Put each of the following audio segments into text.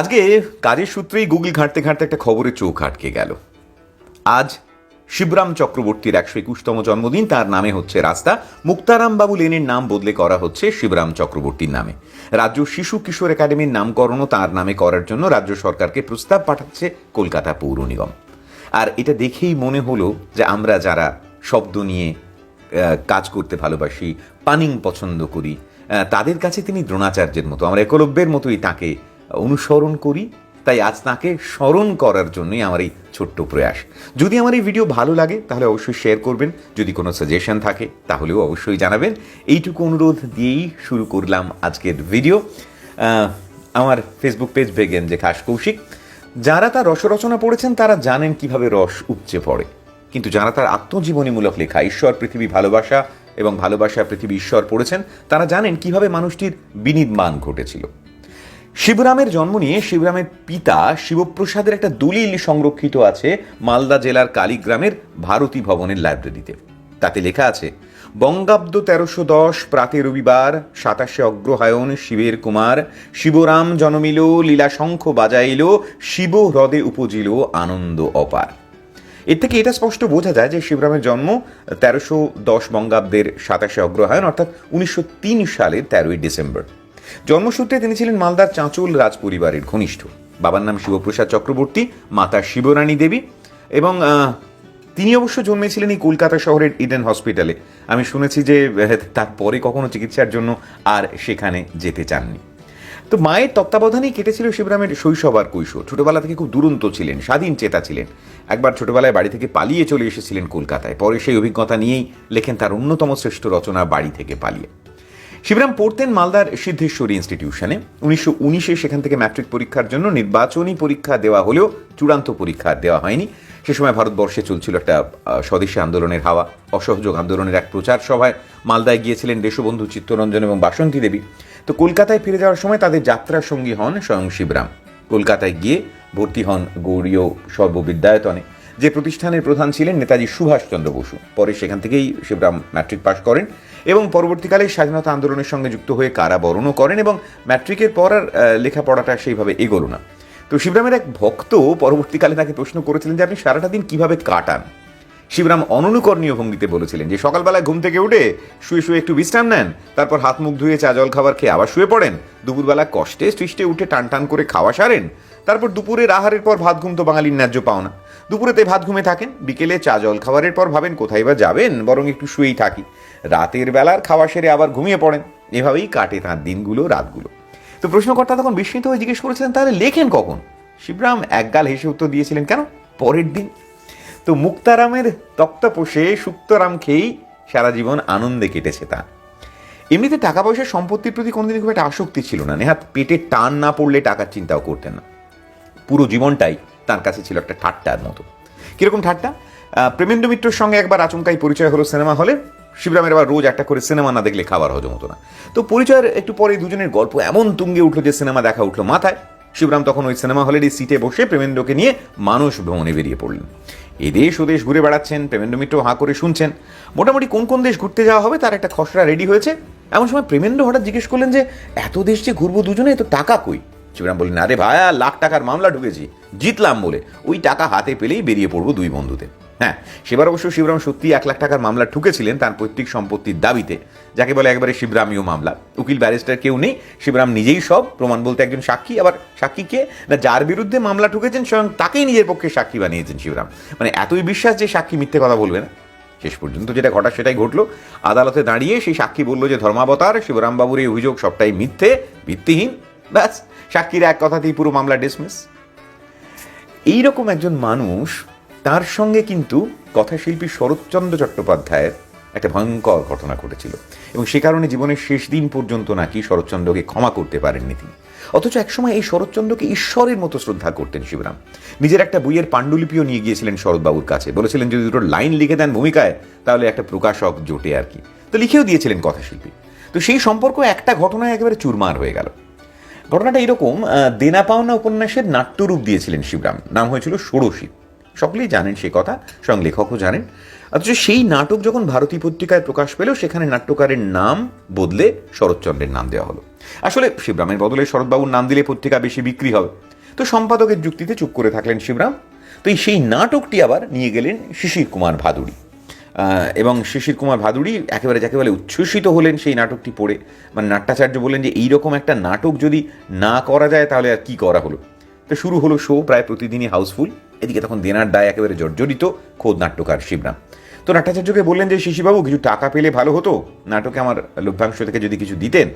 আজকে কাজের সূত্রেই গুগল ঘাঁটতে ঘাঁটতে একটা খবরে চোখ আটকে গেল। আজ শিবরাম চক্রবর্তীর 121তম জন্মদিন। তার নামে হচ্ছে রাস্তা। মুক্তারাম বাবু লেনের নাম বদলে করা হচ্ছে শিবরাম চক্রবর্তীর নামে। রাজ্য শিশু কিশোর একাডেমির নামকরণও তার নামে করার জন্য রাজ্য সরকারকে প্রস্তাব পাঠাচ্ছে কলকাতা পৌর নিগম। আর এটা দেখেই মনে হলো যে আমরা যারা শব্দ নিয়ে কাজ করতে ভালোবাসি, পানিং পছন্দ করি, তাদের কাছে তিনি দ্রোণাচার্যের মতো, আমরা একলব্যের মতোই তাকে অনুসরণ করি। তাই আজ তাকে স্মরণ করার জন্যই আমার এই ছোট্ট প্রয়াস। যদি আমার এই ভিডিও ভালো লাগে তাহলে অবশ্যই শেয়ার করবেন, যদি কোনো সাজেশন থাকে তাহলেও অবশ্যই জানাবেন। এইটুকু অনুরোধ দিয়েই শুরু করলাম আজকের ভিডিও। আমার ফেসবুক পেজ ভেগেন যে খাস কৌশিক। যারা তার রসরচনা পড়েছেন তারা জানেন কিভাবে রস উপচে পড়ে, কিন্তু যারা তার আত্মজীবনীমূলক লেখা ঈশ্বর পৃথিবী ভালোবাসা এবং ভালোবাসা পৃথিবী ঈশ্বর পড়েছেন তারা জানেন কিভাবে মানুষটির বিনির্মাণ ঘটেছিল। শিবরামের জন্ম নিয়ে শিবরামের পিতা শিবপ্রসাদের একটা দলিল সংরক্ষিত আছে মালদা জেলার কালীগ্রামের ভারতী ভবনের লাইব্রেরিতে। তাতে লেখা আছে, বঙ্গাব্দ 1310 প্রাতে রবিবার 27 অগ্রহায়ণ শিবের কুমার শিবরাম জনমিল লীলা শঙ্খ বাজাইল শিব হ্রদে উপজিল আনন্দ অপার। এর থেকে এটা স্পষ্ট বোঝা যায় যে শিবরামের জন্ম 1310 বঙ্গাব্দের 27 অগ্রহায়ণ অর্থাৎ 1903 সালের 13ই ডিসেম্বর। জন্মসূত্রে তিনি ছিলেন মালদার চাঁচল রাজ পরিবারের ঘনিষ্ঠ। বাবার নাম শিবপ্রসাদ চক্রবর্তী, মাতা শিবরানী দেবী, এবং তিনি অবশ্য জন্মেছিলেন এই কলকাতা শহরের ইডেন হসপিটালে। আমি শুনেছি যে তারপরে কখনো চিকিৎসার জন্য আর সেখানে যেতে চাননি। তো মায়ের তত্ত্বাবধানেই কেটেছিল শিবরামের শৈশব আর কৈশোর। ছোটবেলা থেকে খুব দুরন্ত ছিলেন, স্বাধীন চেতা ছিলেন। একবার ছোটবেলায় বাড়ি থেকে পালিয়ে চলে এসেছিলেন কলকাতায়। পরে সেই অভিজ্ঞতা নিয়েই লেখেন তার অন্যতম শ্রেষ্ঠ রচনা বাড়ি থেকে পালিয়ে। শিবরাম পড়তেন মালদার সিদ্ধেশ্বরী ইনস্টিটিউশনে। 1919 সেখান থেকে ম্যাট্রিক পরীক্ষার জন্য নির্বাচনী পরীক্ষা দেওয়া হলেও চূড়ান্ত পরীক্ষা দেওয়া হয়নি। সে সময় ভারতবর্ষে চলছিল একটা স্বদেশী আন্দোলনের হাওয়া। অসহযোগ আন্দোলনের এক প্রচার সভায় মালদায় গিয়েছিলেন দেশবন্ধু চিত্তরঞ্জন এবং বাসন্তী দেবী। তো কলকাতায় ফিরে যাওয়ার সময় তাদের যাত্রা সঙ্গী হন স্বয়ং শিবরাম। কলকাতায় গিয়ে ভর্তি হন গৌড়ীয় সর্ববিদ্যায়তনে, যে প্রতিষ্ঠানের প্রধান ছিলেন নেতাজি সুভাষচন্দ্র বসু। পরে সেখান থেকেই শিবরাম ম্যাট্রিক পাশ করেন এবং পরবর্তীকালে স্বাধীনতা আন্দোলনের সঙ্গে যুক্ত হয়ে কারাবরণও করেন, এবং ম্যাট্রিকের পর আর লেখাপড়াটা সেইভাবে এগোলো না। তো শিবরামের এক ভক্ত পরবর্তীকালে তাকে প্রশ্ন করেছিলেন যে আপনি সারাটা দিন কিভাবে কাটান। শিবরাম অননুকরণীয় ভঙ্গিতে বলেছিলেন যে সকালবেলায় ঘুম থেকে উঠে শুয়ে শুয়ে একটু বিশ্রাম নেন, তারপর হাত মুখ ধুয়ে চা জল খাবার খেয়ে আবার শুয়ে পড়েন, দুপুরবেলা কষ্টে সৃষ্টে উঠে টান টান করে খাওয়া সারেন, তারপর দুপুরের আহারের পর ভাত ঘুম তো বাঙালির ন্যায্য পাওনা, দুপুরেতে ভাত ঘুমে থাকেন, বিকেলে চা জল খাবারের পর ভাবেন কোথায় বা যাবেন, বরং একটু শুয়েই থাকি, রাতের বেলার খাওয়া সেরে আবার ঘুমিয়ে পড়েন। এভাবেই কাটে তাঁর দিনগুলো, রাতগুলো। তো প্রশ্নকর্তা তখন বিস্মিত হয়ে জিজ্ঞেস করেছিলেন তাহলে লেখেন কখন? শিবরাম একগাল হেসে উত্তর দিয়েছিলেন, কেন, পরের দিন। তো মুক্তারামের তক্তাপোষে সুক্তরাম খেয়েই সারা জীবন আনন্দে কেটেছে তার। এমনিতে টাকা পয়সার সম্পত্তির প্রতি কোনোদিনই খুব একটা আসক্তি ছিল না। নেহাত পেটে টান না পড়লে টাকার চিন্তাও করতেন না। পুরো জীবনটাই তার কাছে ছিল একটা ঠাট্টার মতো। কিরকম ঠাট্টা? প্রেমেন্দ্র মিত্রর সঙ্গে একবার আচমকাই পরিচয় হলো সিনেমা হলে। শিবরামের আবার রোজ একটা করে সিনেমা না দেখলে খাবার হজম হতো না। তো পরিচয়ের একটু পরে দুজনের গল্প এমন তুঙ্গে উঠলো যে সিনেমা দেখা উঠলো মাথায়। শিবরাম তখন ওই সিনেমা হলেরই সিটে বসে প্রেমেন্দ্রকে নিয়ে মানস ভ্রমণে বেরিয়ে পড়লেন। এদেশ ওদেশ ঘুরে বেড়াচ্ছেন, প্রেমেন্দ্র মিত্র হাঁ করে শুনছেন। মোটামুটি কোন কোন দেশ ঘুরতে যাওয়া হবে তার একটা খসড়া রেডি হয়েছে। এমন সময় প্রেমেন্দ্র হঠাৎ জিজ্ঞেস করলেন যে এত দেশ যে ঘুরবো দুজনে, তো টাকা কই? শিবরাম বললেন, আরে ভাইয়া, লাখ টাকার মামলা ঢুকেছি, জিতলাম বলে ওই টাকা হাতে পেলেই বেরিয়ে পড়বো দুই বন্ধুতে। হ্যাঁ, সেবার অবশ্য শিবরাম সত্যি 1 লাখ টাকার মামলা ঠুকেছিলেন তার পৈতৃক সম্পত্তির দাবিতে, যাকে বলে একবারে শিবরামীয় মামলা। উকিল ব্যারিস্টার কেউ নেই, শিবরাম নিজেই সব, প্রমাণ বলতে একজন সাক্ষী। আবার সাক্ষী কে না, যার বিরুদ্ধে মামলা ঠুকেছেন স্বয়ং তাকেই নিজের পক্ষে সাক্ষী বানিয়েছেন শিবরাম। মানে এতই বিশ্বাস যে সাক্ষী মিথ্যে কথা বলবে না। শেষ পর্যন্ত যেটা ঘটা সেটাই ঘটলো। আদালতে দাঁড়িয়ে সেই সাক্ষী বলল যে ধর্মাবতার শিবরাম বাবুর এই অভিযোগ সবটাই মিথ্যে, ভিত্তিহীন। ব্যাস, সাক্ষীর এক কথাতেই পুরো মামলা ডিসমিস। এইরকম একজন মানুষ, তার সঙ্গে কিন্তু কথাশিল্পী শরৎচন্দ্র চট্টোপাধ্যায়ের একটা ভয়ঙ্কর ঘটনা ঘটেছিল, এবং সে কারণে জীবনের শেষ দিন পর্যন্ত নাকি শরৎচন্দ্রকে ক্ষমা করতে পারেননি তিনি। অথচ একসময় এই শরৎচন্দ্রকে ঈশ্বরের মতো শ্রদ্ধা করতেন শিবরাম। নিজের একটা বইয়ের পাণ্ডুলিপিও নিয়ে গিয়েছিলেন শরৎবাবুর কাছে, বলেছিলেন যদি দুটো লাইন লিখে দেন ভূমিকায় তাহলে একটা প্রকাশক জোটে আর কি। তো লিখেও দিয়েছিলেন কথাশিল্পী। তো সেই সম্পর্ক একটা ঘটনায় একেবারে চুরমার হয়ে গেল। ঘটনাটা এরকম, দেনা পাওনা উপন্যাসের নাট্যরূপ দিয়েছিলেন শিবরাম, নাম হয়েছিল ষোড়শী। সকলেই জানেন সে কথা, স্বয়ং লেখকও জানেন। অথচ সেই নাটক যখন ভারতী পত্রিকায় প্রকাশ পেল, সেখানে নাট্যকারের নাম বদলে শরৎচন্দ্রের নাম দেওয়া হলো। আসলে শিবরামের বদলে শরৎবাবুর নাম দিলে পত্রিকা বেশি বিক্রি হবে। তো সম্পাদকের যুক্তিতে চুপ করে থাকলেন শিবরাম। তো সেই নাটকটি আবার নিয়ে গেলেন শিশির কুমার ভাদুড়ী, এবং শিশির কুমার ভাদুড়ী একেবারে উচ্ছ্বসিত হলেন সেই নাটকটি পড়ে। মানে নাট্যাচার্য বললেন যে এইরকম একটা নাটক যদি না করা যায় তাহলে আর কি করা হলো। তো শুরু হলো শো, প্রায় প্রতিদিনই হাউসফুল। এদিকে তখন দেনার দায় একেবারে জর্জরিত খোদ নাট্যকার শিবরাম। তো নাট্যাচার্যকে বললেন যে শিশিরবাবু, কিছু টাকা পেলে ভালো হতো, নাটকে আমার লভ্যাংশ থেকে যদি কিছু দিতেন।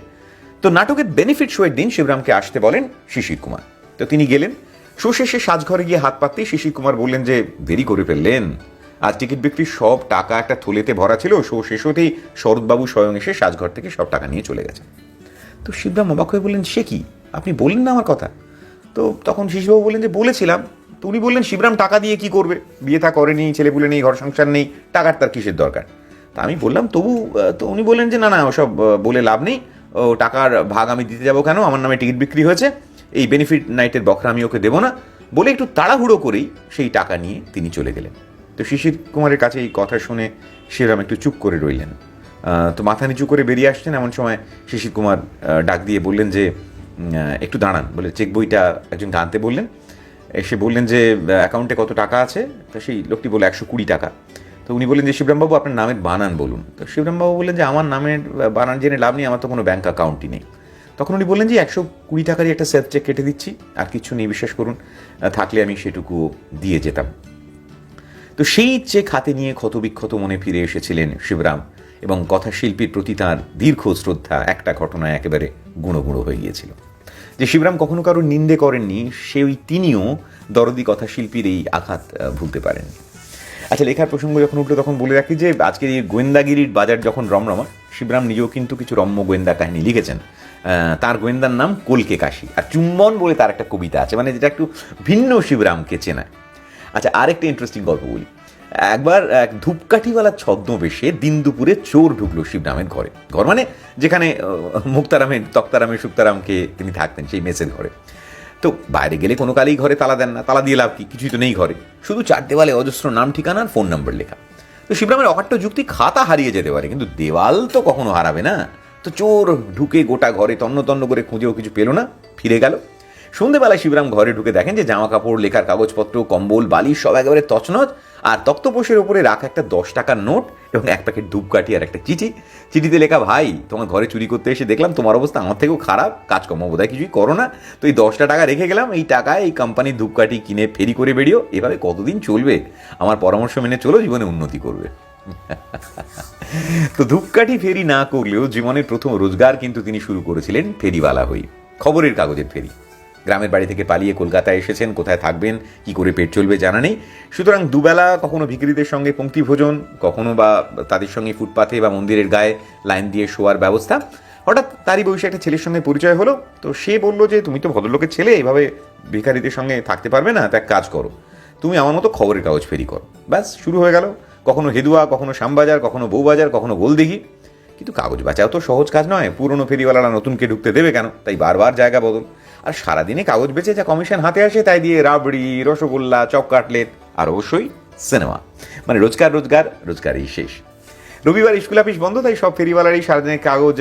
তো নাটকের বেনিফিট শোয়ের দিন শিবরামকে আসতে বলেন শিশির কুমার। তো তিনি গেলেন। শো শেষে সাজঘরে গিয়ে হাত পাততেই শিশির কুমার বললেন যে দেরি করে ফেললেন, আজ টিকিট বিক্রির সব টাকা একটা থলেতে ভরা ছিল, শো শেষ হতেই শরৎবাবু স্বয়ং এসে সাজঘর থেকে সব টাকা নিয়ে চলে গেছে। তো শিবরাম অবাক হয়ে বললেন, সে কি, আপনি বললেন না আমার কথা? তো তখন শিশিরবাবু বললেন যে বলেছিলাম। তো উনি বললেন, শিবরাম টাকা দিয়ে কি করবে, বিয়ে থা করেনি, ছেলেপুলে নেই, ঘর সংসার নেই, টাকার তার কিসের দরকার? তা আমি বললাম তবু। তো উনি বললেন যে না ওসব বলে লাভ নেই, ও টাকার ভাগ আমি দিতে যাবো কেন, আমার নামে টিকিট বিক্রি হয়েছে, এই বেনিফিট নাইটের বখরা আমি ওকে দেবো না বলে একটু তাড়াহুড়ো করেই সেই টাকা নিয়ে তিনি চলে গেলেন। তো শিশির কুমারের কাছে এই কথা শুনে শিবরাম একটু চুপ করে রইলেন। তো মাথা নিচু করে বেরিয়ে আসছেন, এমন সময় শিশির কুমার ডাক দিয়ে বললেন যে একটু দাঁড়ান, বলে চেক বইটা একজনকে আনতে বললেন। এসে বললেন যে অ্যাকাউন্টে কত টাকা আছে। তো সেই লোকটি বলে 120 টাকা। তো উনি বললেন যে শিবরামবাবু, আপনার নামের বানান বলুন। তো শিবরামবাবু বললেন যে আমার নামের বানান জেনে লাভ নেই, আমার তো কোনো ব্যাঙ্ক অ্যাকাউন্টই নেই। তখন উনি বললেন যে 120 টাকারই একটা সেলফ চেক কেটে দিচ্ছি, আর কিছু নেই, বিশ্বাস করুন, থাকলে আমি সেটুকু দিয়ে যেতাম। তো সেই চেক হাতে নিয়ে ক্ষতবিক্ষত মনে ফিরে এসেছিলেন শিবরাম, এবং কথাশিল্পীর প্রতি তাঁর দীর্ঘ শ্রদ্ধা একটা ঘটনায় একেবারে গুঁড়ো গুঁড়ো হয়ে গিয়েছিল। যে শিবরাম কখনো কারোর নিন্দে করেননি, তিনিও দরদি কথাশিল্পীর এই আঘাত ভুলতে পারেন। আচ্ছা, লেখার প্রসঙ্গ যখন উঠলো তখন বলে রাখি যে আজকের এই গোয়েন্দাগিরির বাজার যখন রমরমা, শিবরাম নিজেও কিন্তু কিছু রম্য গোয়েন্দা কাহিনী লিখেছেন। তার গোয়েন্দার নাম কলকে কাশি, আর চুম্বন বলে তার একটা কবিতা আছে, মানে যেটা একটু ভিন্ন শিবরামকে চেনায়। আচ্ছা, আরেকটা ইন্টারেস্টিং গল্প বলি। একবার এক ধূপকাঠিওয়ালা ছদ্মবেশে দিন দুপুরে চোর ঢুকলো শিবরামের ঘরে। ঘর মানে যেখানে তক্তারামের সুক্তারামকে তিনি থাকতেন, সেই মেসের ঘরে। তো বাইরে গেলে কোনো কালেই ঘরে তালা দেন না, তালা দিয়ে লাভ কি, কিছুই তো নেই ঘরে, শুধু 4 দেওয়ালে অজস্র নাম ঠিকানা আর ফোন নাম্বার লেখা। তো শিবরামের অকাট্য যুক্তি, খাতা হারিয়ে যেতে পারে কিন্তু দেওয়াল তো কখনো হারাবে না। তো চোর ঢুকে গোটা ঘরে তন্ন তন্ন করে খুঁজেও কিছু পেল না, ফিরে গেল। সন্ধেবেলায় শিবরাম ঘরে ঢুকে দেখেন যে জামা কাপড়, লেখার কাগজপত্র, কম্বল, বালিশ সব একেবারে তছনছ, আর তক্তপোষের ওপরে রাখা একটা 10 টাকার নোট এবং এক প্যাকেট ধূপকাঠি আর একটা চিঠি। চিঠিতে লেখা, ভাই তোমার ঘরে চুরি করতে এসে দেখলাম তোমার অবস্থা আমার থেকেও খারাপ, কাজকর্ম বোধহয় কিছুই করো না, তো এই 10টা টাকা রেখে গেলাম, এই টাকায় এই কোম্পানির ধূপকাঠি কিনে ফেরি করে বেরিও, এভাবে কতদিন চলবে, আমার পরামর্শ মেনে চলো, জীবনে উন্নতি করবে। তো ধূপকাঠি ফেরি না করলেও জীবনের প্রথম রোজগার কিন্তু তিনি শুরু করেছিলেন ফেরিওয়ালা হই, খবরের কাগজের ফেরি। গ্রামের বাড়ি থেকে পালিয়ে কলকাতায় এসেছেন, কোথায় থাকবেন, কি করে পেট চলবে জানা নেই। সুতরাং দুবেলা কখনো ভিখিরিদের সঙ্গে পঙ্ক্তি ভোজন, কখনো বা তাদের সঙ্গে ফুটপাথে বা মন্দিরের গায়ে লাইন দিয়ে শোয়ার ব্যবস্থা। হঠাৎ তারই বয়সে একটা ছেলের সঙ্গে পরিচয় হলো। তো সে বলল যে তুমি তো ভদ্রলোকের ছেলে, এভাবে ভিখারিদের সঙ্গে থাকতে পারবে না, তা এক কাজ করো, তুমি আমার মতো খবরের কাগজ ফেরি করো। ব্যাস শুরু হয়ে গেল, কখনো হেদুয়া, কখনো শ্যামবাজার, কখনো বউবাজার, কখনো গোলদিঘি। কিন্তু কাগজ বাঁচাও তো সহজ কাজ নয়, পুরনো ফেরিওয়ালারা নতুনকে ঢুকতে দেবে কেন, তাই বারবার জায়গা বদল। আর সারাদিনে কাগজ বেচে যা কমিশন হাতে আসে তাই দিয়ে রাবড়ি, রসগোল্লা, চপ কাটলেট, আর অবশ্যই সিনেমা, মানে রোজগারই শেষ। রবিবার স্কুল অফিস বন্ধ, তাই সব ফেরিওয়ালারই সারাদিনে কাগজ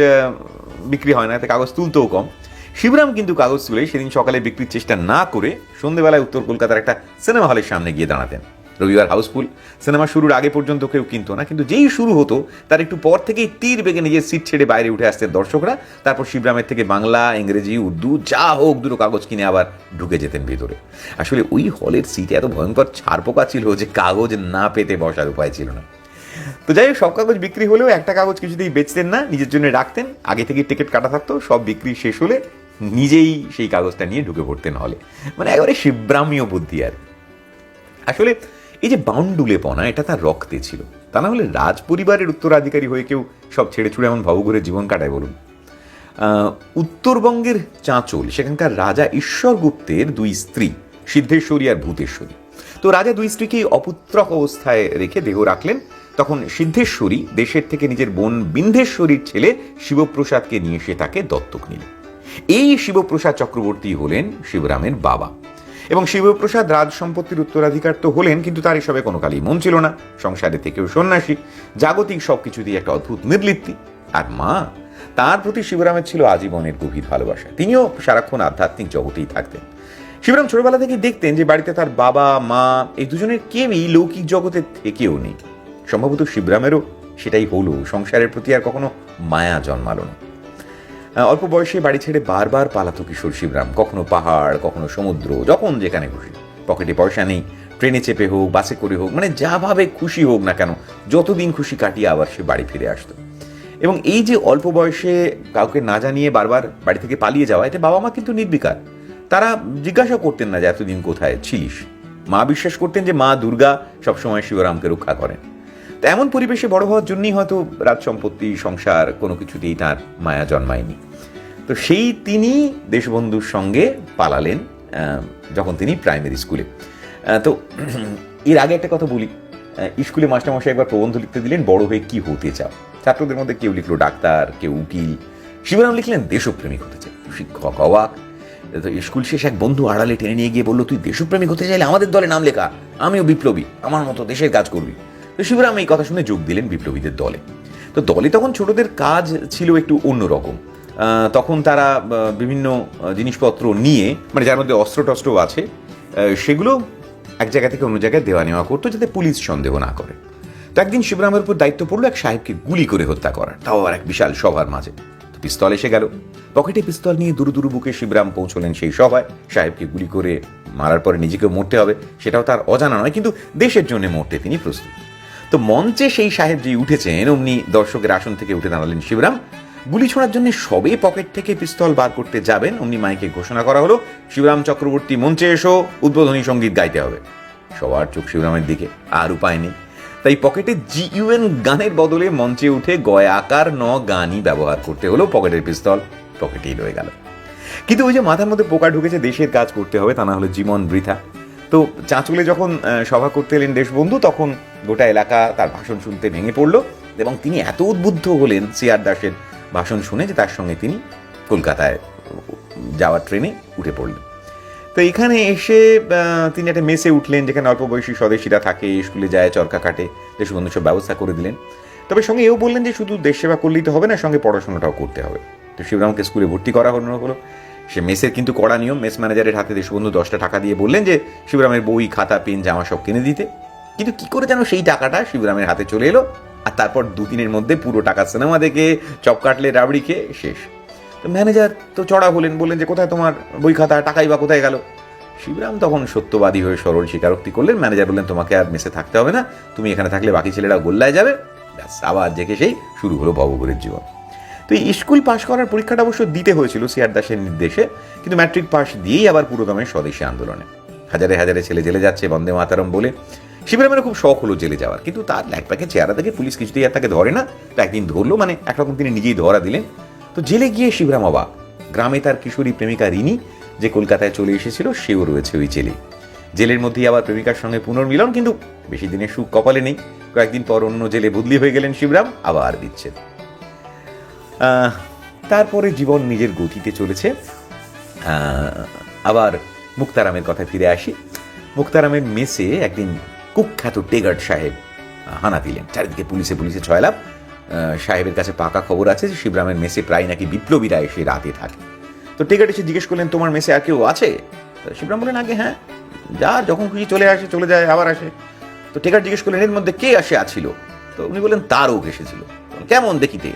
বিক্রি হয় না, তাই কাগজ তুলতেও কম। শিবরাম কিন্তু কাগজ তুলে সেদিন সকালে বিক্রির চেষ্টা না করে সন্ধ্যেবেলায় উত্তর কলকাতার একটা সিনেমা হলের সামনে গিয়ে দাঁড়াতেন। রবিবার হাউসফুল, সিনেমা শুরুর আগে পর্যন্ত কেউ কিনতো না, কিন্তু যেই শুরু হতো তার একটু পর থেকেই তীর বেগে নিজের সিট ছেড়ে বাইরে উঠে আসতেন দর্শকরা। তারপর শিবরামের থেকে বাংলা, ইংরেজি, উর্দু যা হোক দুটো কাগজ কিনে আবার ঢুকে যেতেন ভেতরে। আসলে ওই হলের সিটে এত ভয়ঙ্কর ছারপোকা ছিল যে কাগজ না পেতে বসার উপায় ছিল না। তো যাই হোক, সব কাগজ বিক্রি হলেও একটা কাগজ কিছুতেই বেচতেন না, নিজের জন্য রাখতেন। আগে থেকে টিকিট কাটা থাকতো, সব বিক্রি শেষ হলে নিজেই সেই কাগজটা নিয়ে ঢুকে পড়তেন হলে। মানে একেবারে শিবরামীয় বুদ্ধি আর। আসলে এই যে বাউন্ডুলেপনা, এটা তার রক্তে ছিল, তা না হলে রাজ পরিবারের উত্তরাধিকারী হয়ে কেউ সব ছেড়ে ছুড়ে এমন ভবঘুরে জীবন কাটায় বলুন। উত্তরবঙ্গের চাঁচল, সেখানকার রাজা ঈশ্বরগুপ্তের 2 স্ত্রী, সিদ্ধেশ্বরী আর ভূতেশ্বরী। তো রাজা 2 স্ত্রীকেই অপুত্রক অবস্থায় রেখে দেহ রাখলেন। তখন সিদ্ধেশ্বরী দেশের থেকে নিজের বোন বিন্ধেশ্বরীর ছেলে শিবপ্রসাদকে নিয়ে এসে তাকে দত্তক নিলেন। এই শিবপ্রসাদ চক্রবর্তী হলেন শিবরামের বাবা, এবং শিবপ্রসাদ রাজ সম্পত্তির উত্তরাধিকার তো হলেন, কিন্তু তার এসবে কোনো কালই মন ছিল না। সংসারে থেকেও সন্ন্যাসী, জাগতিক সবকিছু দিয়ে একটা অদ্ভুত নির্লিপ্তি। আর মা, তার প্রতি শিবরামের ছিল আজীবনের গভীর ভালোবাসা। তিনিও সারাক্ষণ আধ্যাত্মিক জগতেই থাকতেন। শিবরাম ছোটবেলা থেকেই দেখতেন যে বাড়িতে তার বাবা মা এই দুজনের কেউই লৌকিক জগতে থেকেও নেই। সম্ভবত শিবরামেরও সেটাই হলো, সংসারের প্রতি আর কখনো মায়া জন্মালো না। অল্প বয়সে বাড়ি ছেড়ে বারবার পালাতো কিশোর শিবরাম, কখনো পাহাড়, কখনো সমুদ্র, যখন যেখানে খুশি। পকেটে পয়সা নেই, ট্রেনে চেপে হোক, বাসে করে হোক, মানে যাভাবে খুশি হোক না কেন, যতদিন খুশি কাটিয়ে আবার সে বাড়ি ফিরে আসতো। এবং এই যে অল্প বয়সে কাউকে না জানিয়ে বারবার বাড়ি থেকে পালিয়ে যাওয়া, এতে বাবা মা কিন্তু নির্বিকার। তারা জিজ্ঞাসা করতেন না যে এতদিন কোথায় ছিলিস। মা বিশ্বাস করতেন যে মা দুর্গা সবসময় শিবরামকে রক্ষা করেন। তো এমন পরিবেশে বড় হওয়ার জন্যই হয়তো রাজ সম্পত্তি, সংসার কোনো কিছুতেই তার মায়া জন্মায়নি। তো সেই তিনি দেশবন্ধুর সঙ্গে পালালেন যখন তিনি প্রাইমারি স্কুলে। তো এর আগে একটা কথা বলি, স্কুলে মাস্টারমশাই একবার প্রবন্ধ লিখতে দিলেন, বড় হয়ে কি হতে চাও। ছাত্রদের মধ্যে কেউ লিখলো ডাক্তার, কেউ উকিল। শিবরাম লিখলেন দেশপ্রেমিক হতে চাই। শিক্ষক অবাক। তো স্কুল শেষে এক বন্ধু আড়ালে টেনে নিয়ে গিয়ে বললো, তুই দেশপ্রেমিক হতে চাইলে আমাদের দলে নাম লেখা, আমিও বিপ্লবী, আমার মতো দেশের কাজ করবি। তো শিবরাম এই কথা শুনে যোগ দিলেন বিপ্লবীদের দলে। তো দলে তখন ছোটদের কাজ ছিল একটু অন্যরকম। তখন তারা বিভিন্ন জিনিসপত্র নিয়ে, মানে যার মধ্যে অস্ত্র টস্ত্র আছে, সেগুলো এক জায়গা থেকে অন্য জায়গায় দেওয়া নেওয়া করতো যাতে পুলিশ সন্দেহ না করে। তো একদিন শিবরামের উপর দায়িত্ব পড়লো এক সাহেবকে গুলি করে হত্যা করার, তাও আর এক বিশাল সভার মাঝে। তো পিস্তল এসে গেল। পকেটে পিস্তল নিয়ে দুরু দুরু বুকে শিবরাম পৌঁছলেন সেই সভায়। সাহেবকে গুলি করে মারার পরে নিজেকে মরতে হবে সেটাও তার অজানা নয়, কিন্তু দেশের জন্য মরতে তিনি প্রস্তুত। তো মঞ্চে সেই সাহেব যে উঠেছেন, অমনি দর্শকের আসন থেকে উঠে দাঁড়ালেন শিবরাম। গুলি ছোড়ার জন্য সবে পকেট থেকে পিস্তল বার করতে যাবেন, অমনি মাইকে ঘোষণা করা হলো, শিবরাম চক্রবর্তী মঞ্চে এসো, উদ্বোধনী সঙ্গীত গাইতে হবে। সবার চোখ শিবরামের দিকে, আর উপায় নেই। তাই পকেটে GUN গানের বদলে মঞ্চে উঠে গয়াকার ন গানই ব্যবহার করতে হলো। পকেটের পিস্তল পকেটেই রয়ে গেল। কিন্তু ওই যে মাথার মধ্যে পোকা ঢুকেছে, দেশের কাজ করতে হবে, তা না হলে জীবন বৃথা। তো চাঁচলে যখন সভা করতে এলেন দেশবন্ধু, তখন গোটা এলাকা তার ভাষণ শুনতে ভেঙে পড়ল এবং তিনি এত উদ্বুদ্ধ হলেন CR দাসের ভাষণ শুনে যে তার সঙ্গে তিনি কলকাতায় যাওয়ার ট্রেনে উঠে পড়লেন। তো এখানে এসে তিনি একটা মেসে উঠলেন, যেখানে অল্প বয়সী স্বদেশীরা থাকে, স্কুলে যায়, চরকা কাটে। দেশবন্ধু সব ব্যবস্থা করে দিলেন। তবে সঙ্গে এও বললেন যে শুধু দেশ সেবা করলেই তো হবে না, সঙ্গে পড়াশোনাটাও করতে হবে। তো শিবরামকে স্কুলে ভর্তি করা হলো। সে মেসের কিন্তু কড়া নিয়ম। মেস ম্যানেজারের হাতে দেশবন্ধু 10টা টাকা দিয়ে বললেন যে শিবরামের বই, খাতা, পেন, জামা সব কিনে দিতে। কিন্তু কি করে যেন সেই টাকাটা শিবরামের হাতে চলে এলো, আর তারপর 2 দিনের মধ্যে পুরো টাকা সিনেমা দেখে, চপ কাটলে, রাবড়ি খেয়ে শেষ। তো ম্যানেজার তো চড়া হলেন, বললেন যে কোথায় তোমার বই, খাতা, টাকাই বা কোথায় গেল। শিবরাম তখন সত্যবাদী হয়ে সরল স্বীকারোক্তি করলেন। ম্যানেজার বললেন, তোমাকে আর মেসে থাকতে হবে না, তুমি এখানে থাকলে বাকি ছেলেরা গোল্লায় যাবে। ব্যাস, আবার জেগে সেই শুরু হলো ভবঘুরের জীবন। তো এই স্কুল পাশ করার পরীক্ষাটা অবশ্য দিতে হয়েছিল CR দাসের নির্দেশে, কিন্তু ম্যাট্রিক পাস দিয়েই আবার পুরোদমে স্বদেশী আন্দোলনে। হাজারে হাজারে ছেলে জেলে যাচ্ছে বন্দে মাতারম বলে। শিবরামের খুব শখ হলো জেলে যাওয়ার, কিন্তু তার ল্যাকপ্যাকে চেহারা থেকে পুলিশ কিছুতেই আর তাকে ধরে না। তো একদিন ধরলো, মানে একরকম তিনি নিজেই ধরা দিলেন। তো জেলে গিয়ে শিবরাম অবাক, গ্রামে তার কিশোরী প্রেমিকা রিনি, যে কলকাতায় চলে এসেছিল, সেও রয়েছে ওই জেলে। জেলের মধ্যেই আবার প্রেমিকার সঙ্গে পুনর্মিলন, কিন্তু বেশি দিনের সুখ কপালে নেই। কয়েকদিন পর অন্য জেলে বদলি হয়ে গেলেন শিবরাম, আবার বিচ্ছেদ। তারপরে জীবন নিজের গতিতে চলেছে। আবার মুক্তারামের কথা ফিরে আসি। মুক্তারামের মেসে একদিন কুখ্যাত টেগার্ড সাহেব হানা দিলেন। চারিদিকে পুলিশে পুলিশে ছয়লাভ। সাহেবের কাছে পাকা খবর আছে যে শিবরামের মেসে প্রায় নাকি বিপ্লবীরা এসে রাতে থাকে। তো টেগার্ড এসে জিজ্ঞেস করলেন, তোমার মেসে আর কেউ আছে? শিবরাম বললেন, আগে হ্যাঁ, যা যখন খুশি চলে আসে, চলে যায়, আবার আসে। তো টেগার্ড জিজ্ঞেস করলেন, এর মধ্যে কে আসছিল? তো উনি বললেন, তারক এসেছিল। কেমন দেখিতে?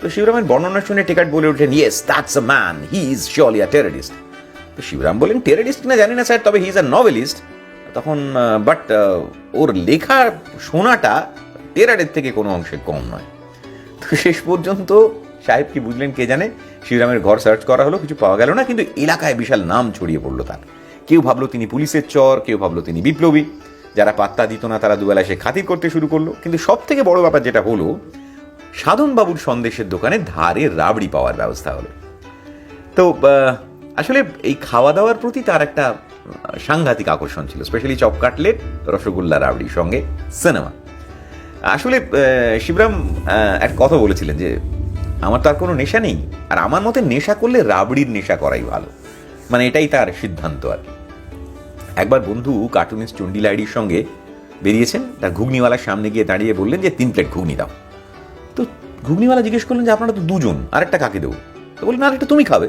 তো শিবরামের বর্ণনা শুনে টেগার্ড বলে উঠলেন, yes, that's a man, he is surely a terrorist. তো শিবরাম বললেন, টেররিস্ট কিনা জানি না স্যার, তবে হি ইজ আ নভেলিস্ট। তখন বাট ওর লেখার শোনাটা টেরারের থেকে কোনো অংশে কম নয়। তো শেষ পর্যন্ত সাহেব কি বুঝলেন কে জানে। শিবরামের ঘর সার্চ করা হলো, কিছু পাওয়া গেল না, কিন্তু এলাকায় বিশাল নাম ছড়িয়ে পড়লো তার। কেউ ভাবলো তিনি পুলিশের চর, কেউ ভাবলো তিনি বিপ্লবী। যারা পাত্তা দিত না তারা দুবেলা সে খাতির করতে শুরু করলো। কিন্তু সব থেকে বড় ব্যাপার যেটা হলো, সাধনবাবুর সন্দেশের দোকানে ধারে রাবড়ি পাওয়ার ব্যবস্থা হলো। তো আসলে এই খাওয়া দাওয়ার প্রতি তার একটা সাংঘাতিক আকর্ষণ ছিল, স্পেশালি চপ কাটলেট, রসগোল্লা, রাবড়ির সঙ্গে সিনেমা। আসলে শিবরাম এক কথা বলেছিলেন যে আমার তার কোনো নেশা নেই, আর আমার মতে নেশা করলে রাবড়ির নেশা করাই ভালো, মানে এটাই তার সিদ্ধান্ত আর কি। একবার বন্ধু কার্টুনিস্ট চন্ডিল আইডির সঙ্গে বেরিয়েছেন, তার ঘুগনিওয়ালার সামনে গিয়ে দাঁড়িয়ে বললেন যে 3 প্লেট ঘুগনি দাও। তো ঘুগনিওয়ালা জিজ্ঞেস করলেন যে আপনারা তো 2 জন, আরেকটা কাকে দেবো? তো বললেন আরেকটা তুমি খাবে,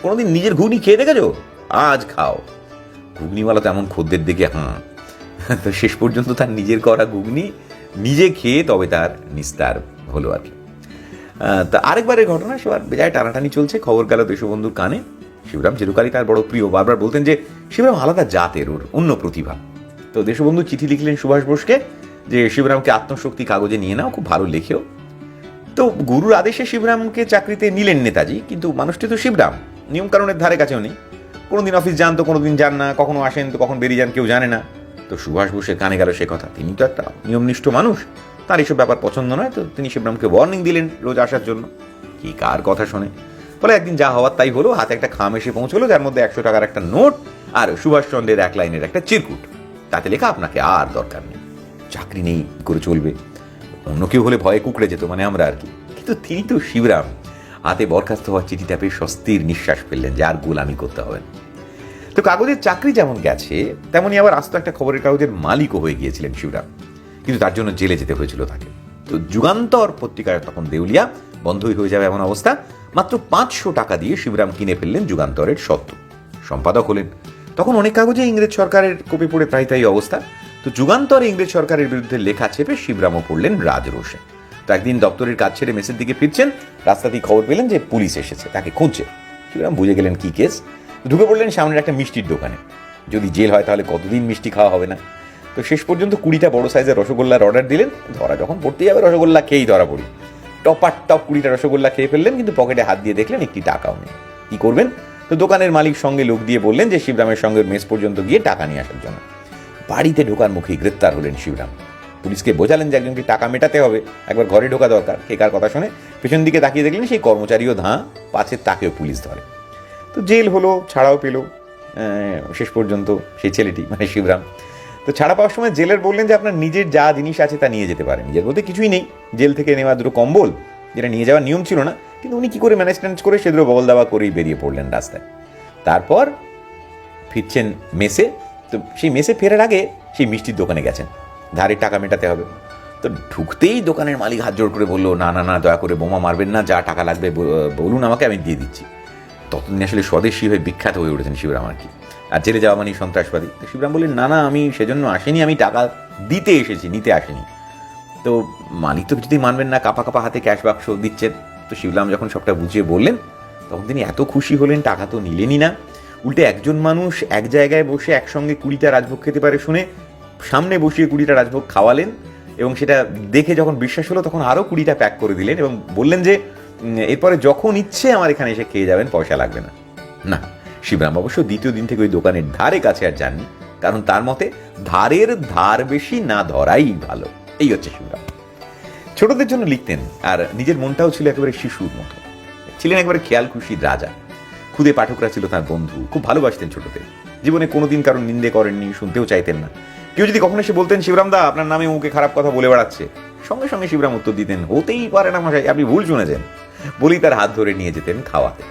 কোনোদিন নিজের ঘুগনি খেয়ে দেখেছো? আজ খাও। ঘুগনিওয়ালা তো এমন খদ্দের দেখে তো শেষ পর্যন্ত তার নিজের করা ঘুগনি নিজে খেয়ে তবে তার নিস্তার হলো আর কি। তা আরেকবারের ঘটনা, সবার বেজায় টানাটানি চলছে, খবর গেল দেশবন্ধুর কানে। শিবরাম চিরকালই তার বড় প্রিয়, বারবার বলতেন যে শিবরাম আলাদা জাতের, ওর অন্য প্রতিভা। তো দেশবন্ধু চিঠি লিখলেন সুভাষ বোসকে যে শিবরামকে আত্মশক্তি কাগজে নিয়ে নাও, খুব ভালো লেখেও। তো গুরুর আদেশে শিবরামকে চাকরিতে নিলেন নেতাজি, কিন্তু মানুষটি তো শিবরাম নিয়মকানুনের ধারে কাছেও নেই। কোনোদিন অফিস যান তো কোনোদিন যান না, কখনো আসেন তো কখন বেরিয়ে যান কেউ জানে না। তো সুভাষ বোসের কানে গেল সে কথা, তিনি তো একটা নিয়মনিষ্ঠ মানুষ, তার এইসব ব্যাপার পছন্দ নয়। তো তিনি শিবরামকে ওয়ার্নিং দিলেন রোজ আসার জন্য। কি কার কথা শোনে, বলে একদিন যা হওয়ার তাই হলো। হাতে একটা খাম এসে পৌঁছলো, যার মধ্যে 100 টাকার একটা নোট আর সুভাষচন্দ্রের 1 লাইনের একটা চিরকুট। তাতে লেখা আপনাকে আর দরকার নেই, চাকরি নেই, কি করে চলবে। অন্য কেউ হলে ভয়ে কুকড়ে যেত, মানে আমরা আর কি, কিন্তু তিনি তো শিবরাম। হাতে বরখাস্ত হওয়ার চিঠিটা পেয়ে স্বস্তির নিঃশ্বাস ফেললেন যে আর গোলামি করতে হবে না। তো কাগজের চাকরি যেমন গেছে, তেমনি আবার আস্ত একটা খবরের কাগজের মালিকও হয়ে গিয়েছিলেন শিবরাম, কিন্তু তার জন্য জেলে যেতে হয়েছিল তাকে। তো যুগান্তর পত্রিকায় তখন দেউলিয়া, বন্ধই হয়ে যাবে এমন অবস্থা। মাত্র 500 টাকা দিয়ে শিবরাম কিনে ফেললেন যুগান্তরের সত্ত্ব, সম্পাদক হলেন। তখন অনেক কাগজে ইংরেজ সরকারের কোপে পড়ে প্রায় তাই অবস্থা। তো যুগান্তরে ইংরেজ সরকারের বিরুদ্ধে লেখা চেপে শিবরামও পড়লেন রাজরোষে। তো একদিন দপ্তরের কাজ ছেড়ে মেসের দিকে ফিরছেন, রাস্তাতেই খবর পেলেন যে পুলিশ এসেছে, তাকে খুঁজছে। শিবরাম বুঝে গেলেন কি কেস, ঢুকে পড়লেন সামনের একটা মিষ্টির দোকানে। যদি জেল হয় তাহলে কতদিন মিষ্টি খাওয়া হবে না। তো শেষ পর্যন্ত 20টা বড় সাইজের রসগোল্লার অর্ডার দিলেন। ধরা যখন পড়তে যাবে রসগোল্লা খেয়েই ধরা পড়ি। টপার টপ 20টা রসগোল্লা খেয়ে ফেললেন, কিন্তু পকেটে হাত দিয়ে দেখলেন একটি টাকাও নেই। কি করবেন? তো দোকানের মালিক সঙ্গে লোক দিয়ে বললেন যে শিবরামের সঙ্গে মেস পর্যন্ত গিয়ে টাকা নিয়ে আসার জন্য। বাড়িতে ঢোকার মুখেই গ্রেপ্তার হলেন শিবরাম। পুলিশকে বোঝালেন যে একজনকে টাকা মেটাতে হবে, একবার ঘরে ঢোকা দরকার। কে কার কথা শুনে পেছন দিকে তাকিয়ে দেখলেন সেই কর্মচারীও ধাঁ, পাছে তাকেও পুলিশ ধরে। তো জেল হলো, ছাড়াও পেল শেষ পর্যন্ত সেই ছেলেটি, মানে শিবরাম। তো ছাড়া পাওয়ার সময় জেলের বললেন যে আপনার নিজের যা জিনিস আছে তা নিয়ে যেতে পারেন। নিজের বলতে কিছুই নেই, জেল থেকে নেওয়া 2 কম্বল, যেটা নিয়ে যাওয়ার নিয়ম ছিল না, কিন্তু উনি কি করে ম্যানেজ করে সেগুলো বগল দাবা করেই বেরিয়ে পড়লেন রাস্তায়। তারপর ফিরছেন মেসে। তো সেই মেসে ফেরার আগে সেই মিষ্টির দোকানে গেছেন, ধারে টাকা মেটাতে হবে। তো ঢুকতেই দোকানের মালিক হাত জোড় করে বললো, না না না, দয়া করে বোমা মারবেন না, যা টাকা লাগবে বলুন আমাকে, আমি দিয়ে দিচ্ছি। ততদিন আসলে স্বদেশী হয়ে বিখ্যাত হয়ে উঠেছেন শিবরাম আর কি। আর জেলে যাওয়া মানে সন্ত্রাসবাদী। তো শিবরাম বললেন, না না, আমি সেজন্য আসেনি, আমি টাকা দিতে এসেছি, নিতে আসেনি। তো মালিক তো কিছুতেই মানবেন না, কাপা কাপা হাতে ক্যাশ বাক্স দিচ্ছেন। তো শিবরাম যখন সবটা বুঝিয়ে বললেন, তখন তিনি এত খুশি হলেন, টাকা তো নিলেনই না, উল্টে একজন মানুষ এক জায়গায় বসে একসঙ্গে 20টা রাজভোগ খেতে পারে শুনে সামনে বসিয়ে 20টা রাজভোগ খাওয়ালেন। এবং সেটা দেখে যখন বিশ্বাস হলো, তখন আরও 20টা প্যাক করে দিলেন এবং বললেন যে এরপরে যখন ইচ্ছে আমার এখানে এসে খেয়ে যাবেন, পয়সা লাগবে না। না, শিবরাম অবশ্য দ্বিতীয় দিন থেকে ওই দোকানের ধারে কাছে আর যাননি, কারণ তার মতে ধারের ধার বেশি না ধরাই ভালো। এই হচ্ছে শিবরাম। ছোটদের জন্য লিখতেন, আর নিজের মনটাও ছিল একেবারে শিশুর মতো। ছিলেন একেবারে খেয়াল খুশির রাজা। খুদে পাঠকরা ছিল তার বন্ধু, খুব ভালোবাসতেন ছোটদের। জীবনে কোনোদিন কারণ নিন্দে করেননি, শুনতেও চাইতেন না। কেউ যদি কখনো এসে বলতেন, শিবরাম দা আপনার নামে মুখে খারাপ কথা বলে বেড়াচ্ছে, সঙ্গে সঙ্গে শিবরাম উত্তর দিতেন, হতেই পারে না মশাই, আপনি ভুল শুনেছেন, বলেই তার হাত ধরে নিয়ে যেতেন খাওয়াতে।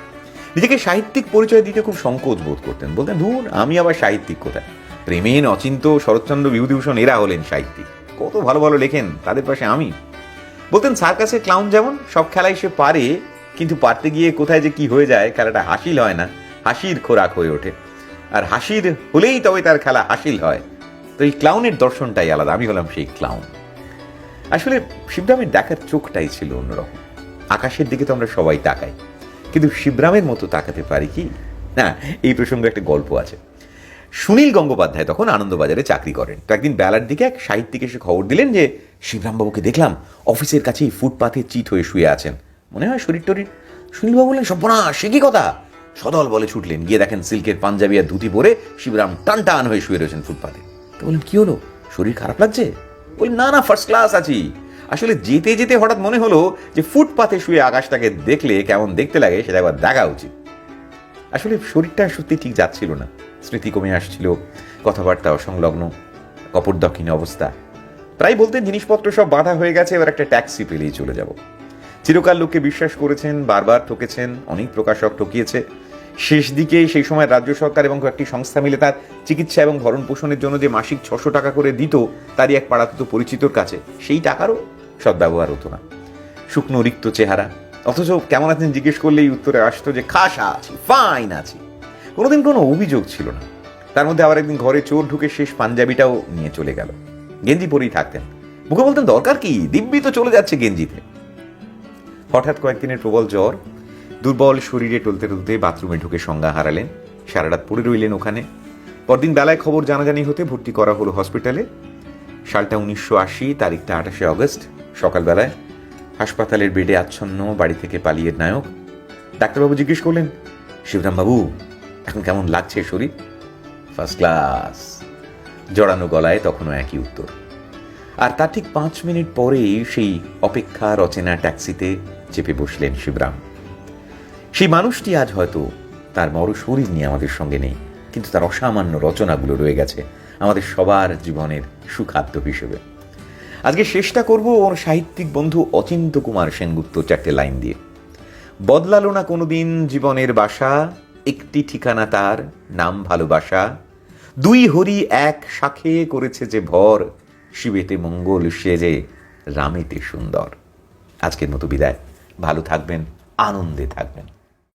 নিজেকে সাহিত্যিক পরিচয় দিতে খুব সংকোচ বোধ করতেন, বলতেন, ধুর, আমি আবার সাহিত্যিক কোথায়? প্রেমেন, অচিন্ত, শরৎচন্দ্র, বিভূতিভূষণ এরা হলেন সাহিত্যিক, কত ভালো ভালো লেখেন, তাদের পাশে আমি। বলতেন, সার্কাসের ক্লাউন যেমন সব খেলাই সে পারে, কিন্তু পারতে গিয়ে কোথায় যে কি হয়ে যায়, খেলাটা হাসিল হয় না, হাসির খোরাক হয়ে ওঠে। আর হাসির হলেই তবে তার খেলা হাসিল হয়। তো এই ক্লাউনের দর্শনটাই আলাদা, আমি হলাম সেই ক্লাউন। আসলে শিবরামের দেখার চোখটাই ছিল অন্যরকম। আকাশের দিকে তো আমরা সবাই তাকাই, কিন্তু শিবরামের মতো তাকাতে পারি কি না? এই প্রসঙ্গে একটা গল্প আছে। সুনীল গঙ্গোপাধ্যায় তখন আনন্দবাজারে চাকরি করেন। তো একদিন বেলার দিকে এক সাহিত্যিক এসে খবর দিলেন যে শিবরামবাবুকে দেখলাম অফিসের কাছেই ফুটপাথে চিত হয়ে শুয়ে আছেন, মনে হয় শরীর টরীর। সুনীলবাবু বললেন, সর্বনাশ, সে কি কথা? সদল বলে ছুটলেন, গিয়ে দেখেন সিল্কের পাঞ্জাবি আর ধুতি পরে শিবরাম টান টান হয়ে শুয়ে রয়েছেন ফুটপাথে। তো বললেন, কি হলো, শরীর খারাপ লাগছে? বললেন, না না, ফার্স্ট ক্লাস আছি। আসলে যেতে যেতে হঠাৎ মনে হলো যে ফুটপাথে শুয়ে আকাশটাকে দেখলে কেমন দেখতে লাগে সেটা একবার দেখা উচিত। আসলে শরীরটা সত্যি ঠিক যাচ্ছিল না, স্মৃতি কমে আসছিল, কথাবার্তা অসংলগ্ন, কপট দক্ষিণ অবস্থা। প্রায় বলতেন, জিনিসপত্র সব বাঁধা হয়ে গেছে, এবার একটা ট্যাক্সি পেলেই চলে যাব। চিরকাল লোককে বিশ্বাস করেছেন, বারবার ঠকেছেন, অনেক প্রকাশক ঠকিয়েছে, শেষ দিকে সেই সময় রাজ্য সরকার এবং কয়েকটি সংস্থা মিলে তার চিকিৎসা এবং ভরণ পোষণের জন্য যে মাসিক 600 টাকা করে দিত তারই এক পাড়াতুতো পরিচিতর কাছে, সেই টাকারও সদ্ব্যবহার হতো না। শুকনো রিক্ত চেহারা, অথচ কেমন আছেন জিজ্ঞেস করলেই উত্তরে আসতো যে খাসা আছি, ফাইন আছি। কোনোদিন কোনো অভিযোগ ছিল না। তার মধ্যে আবার একদিন ঘরে চোর ঢুকে শেষ পাঞ্জাবিটাও নিয়ে চলে গেল। গেঞ্জি পরেই থাকতেন, মুখে বলতেন দরকার কি, দিব্যি তো চলে যাচ্ছে গেঞ্জিতে। হঠাৎ কয়েকদিনের প্রবল জ্বর, দুর্বল শরীরে টলতে টলতে বাথরুমে ঢুকে সংজ্ঞা হারালেন। সারা রাত পড়ে রইলেন ওখানে। পরদিন বেলায় খবর জানাজানি হতে ভর্তি করা হলো হসপিটালে। সালটা 1980, তারিখটা 28শে অগস্ট। সকালবেলায় হাসপাতালের বেডে আচ্ছন্ন, বাড়ি থেকে পালিয়ে নায়ক। ডাক্তারবাবু জিজ্ঞেস করলেন, শিবরামবাবু এখন কেমন লাগছে শরীর? First class. জড়ানো গলায় তখনও একই উত্তর। আর তার ঠিক 5 মিনিট পরেই সেই অপেক্ষার অচেনা ট্যাক্সিতে চেপে বসলেন শিবরাম। সেই মানুষটি আজ হয়তো তার বড় শরীর নিয়ে আমাদের সঙ্গে নেই, কিন্তু তার অসামান্য রচনাগুলো রয়ে গেছে আমাদের সবার জীবনের সুখাদ্য হিসেবে। আজকে চেষ্টা করব ওর সাহিত্যিক বন্ধু অচিন্ত কুমার সেনগুপ্ত 4টে লাইন দিয়ে। বদলালো না কোনোদিন জীবনের বাসা, একটি ঠিকানা তার নাম ভালোবাসা। 2 হরি এক শাখে করেছে যে ভর, শিবেতে মঙ্গল সে যে রামেতে সুন্দর। আজকের মতো বিদায়। ভালো থাকবেন, আনন্দে থাকবেন।